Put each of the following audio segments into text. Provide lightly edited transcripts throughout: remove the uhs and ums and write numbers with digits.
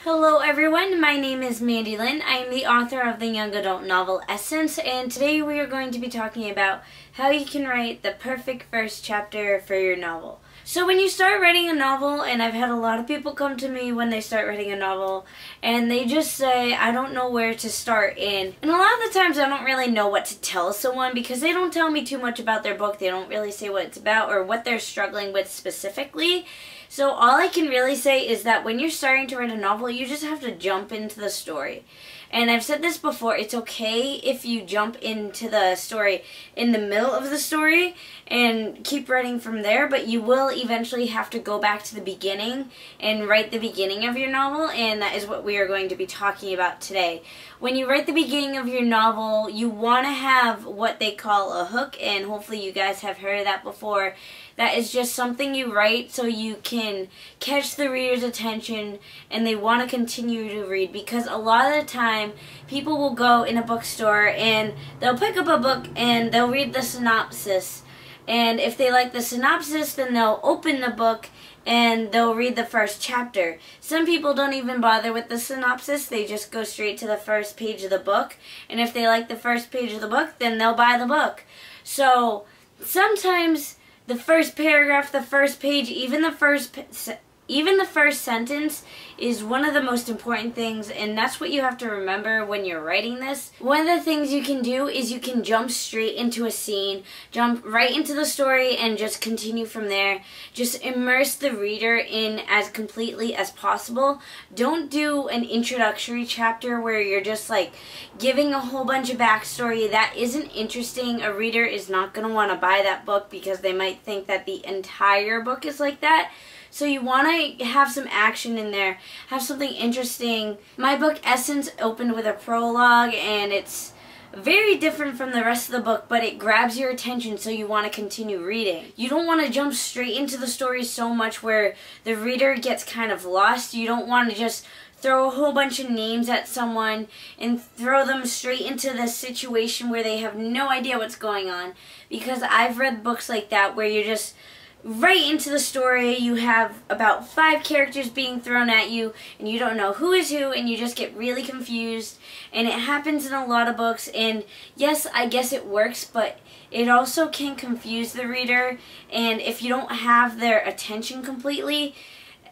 Hello everyone, my name is Mandi Lynn. I am the author of the young adult novel Essence, and today we are going to be talking about how you can write the perfect first chapter for your novel. So when you start writing a novel, and I've had a lot of people come to me when they start writing a novel, and they just say, I don't know where to start in. And a lot of the times I don't really know what to tell someone because they don't tell me too much about their book. They don't really say what it's about or what they're struggling with specifically. So all I can really say is that when you're starting to write a novel, you just have to jump into the story. And I've said this before, it's okay if you jump into the story in the middle of the story and keep writing from there, but you will eventually have to go back to the beginning and write the beginning of your novel, and that is what we are going to be talking about today. When you write the beginning of your novel, you want to have what they call a hook, and hopefully you guys have heard of that before. That is just something you write so you can catch the reader's attention and they want to continue to read, because a lot of the time people will go in a bookstore and they'll pick up a book and they'll read the synopsis, and if they like the synopsis then they'll open the book and they'll read the first chapter. Some people don't even bother with the synopsis, they just go straight to the first page of the book, and if they like the first page of the book then they'll buy the book. So sometimes the first paragraph, the first page, even the first sentence is one of the most important things, and that's what you have to remember when you're writing this. One of the things you can do is you can jump straight into a scene, jump right into the story and just continue from there. Just immerse the reader in as completely as possible. Don't do an introductory chapter where you're just like giving a whole bunch of backstory. That isn't interesting. A reader is not going to want to buy that book because they might think that the entire book is like that. So you want to have some action in there, have something interesting. My book Essence opened with a prologue, and it's very different from the rest of the book, but it grabs your attention so you want to continue reading. You don't want to jump straight into the story so much where the reader gets kind of lost. You don't want to just throw a whole bunch of names at someone and throw them straight into this situation where they have no idea what's going on, because I've read books like that where you're just right into the story. You have about 5 characters being thrown at you and you don't know who is who, and you just get really confused, and it happens in a lot of books. And yes, I guess it works, but it also can confuse the reader, and if you don't have their attention completely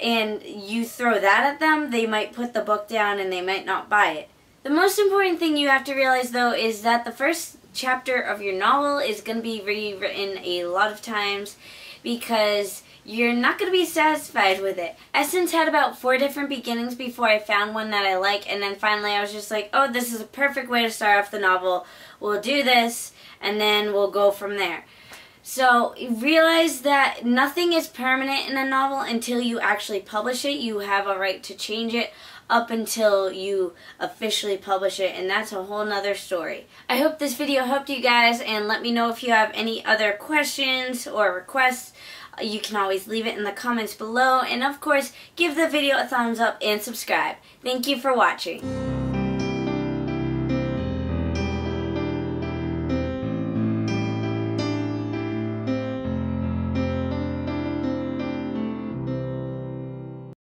and you throw that at them, they might put the book down and they might not buy it. The most important thing you have to realize though is that the first chapter of your novel is going to be rewritten a lot of times, because you're not going to be satisfied with it. Essence had about 4 different beginnings before I found one that I like, and then finally I was just like, oh, this is a perfect way to start off the novel. We'll do this, and then we'll go from there. So realize that nothing is permanent in a novel until you actually publish it. You have a right to change it up until you officially publish it, and that's a whole nother story. I hope this video helped you guys, and let me know if you have any other questions or requests. You can always leave it in the comments below, and of course give the video a thumbs up and subscribe. Thank you for watching.